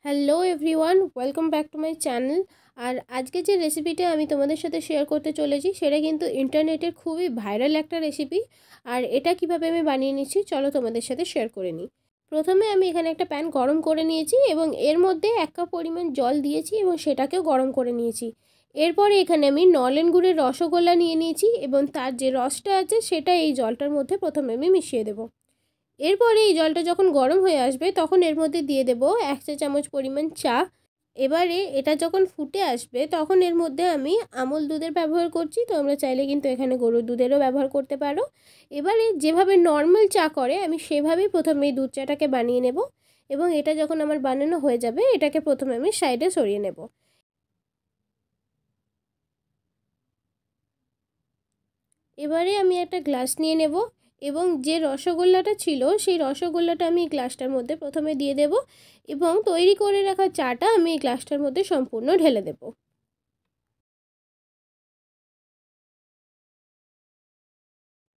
Hello everyone, welcome back to my channel. আর আজকে যে রেসিপিটা আমি তোমাদের সাথে শেয়ার করতে চলেছি সেটা কিন্তু ইন্টারনেটের খুবই ভাইরাল একটা রেসিপি। আর এটা কিভাবে আমি বানিয়ে নিচ্ছি চলো তোমাদের সাথে শেয়ার করে নিই। প্রথমে আমি এখানে একটা প্যান গরম করে নিয়েছি এবং এর মধ্যে 1 কাপ পরিমাণ জল দিয়েছি এবং সেটাকেও গরম করে নিয়েছি। এরপরে এখানে আমি নলেন গুড়ের রসগোল্লা নিয়ে নিয়েছি এবং তার যে রসটা আছে সেটা এই জলটার মধ্যে প্রথমে আমি মিশিয়ে দেবো। এরপরে এই জলটা যখন গরম হয়ে আসবে তখন এর মধ্যে দিয়ে দেব 1 চা চামচ পরিমাণ চা। এবারে এটা যখন ফুটে আসবে তখন এর মধ্যে আমি আমুল দুধের ব্যবহার করছি, তো আমরা চাইলে কিন্তু এখানে গরুর দুধেরও ব্যবহার করতে পারো। এবারে যেভাবে নর্মাল চা করে আমি সেভাবেই প্রথমে এই দুধ চাটাকে বানিয়ে নেব এবং এটা যখন আমার বানানো হয়ে যাবে এটাকে প্রথমে আমি সাইডে সরিয়ে নেব। এবারে আমি একটা গ্লাস নিয়ে নেব এবং যে রসগোল্লাটা ছিল সেই রসগোল্লাটা আমি এই গ্লাসটার মধ্যে প্রথমে দিয়ে দেব এবং তৈরি করে রাখা চাটা আমি এই গ্লাসটার মধ্যে সম্পূর্ণ ঢেলে দেব।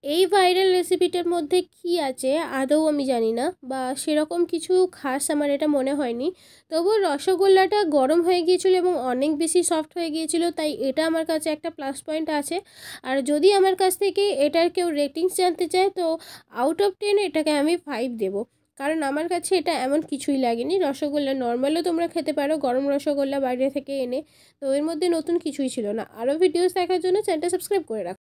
এই ভাইরাল রেসিপিটার মধ্যে কি আছে আদৌ আমি জানি না, বা সেরকম কিছু খাস আমার এটা মনে হয়নি। তবুও রসগোল্লাটা গরম হয়ে গিয়েছিল এবং অনেক বেশি সফট হয়ে গিয়েছিল, তাই এটা আমার কাছে একটা প্লাস পয়েন্ট আছে। আর যদি আমার কাছ থেকে এটার কেউ রেটিংস জানতে চায় তো আউট অফ 10 এটাকে আমি 5 দেবো, কারণ আমার কাছে এটা এমন কিছুই লাগেনি। রসগোল্লা নর্মালও তোমরা খেতে পারো, গরম রসগোল্লা বাইরে থেকে এনে, তো এর মধ্যে নতুন কিছুই ছিল না। আরও ভিডিওস দেখার জন্য চ্যানেলটা সাবস্ক্রাইব করে রাখো।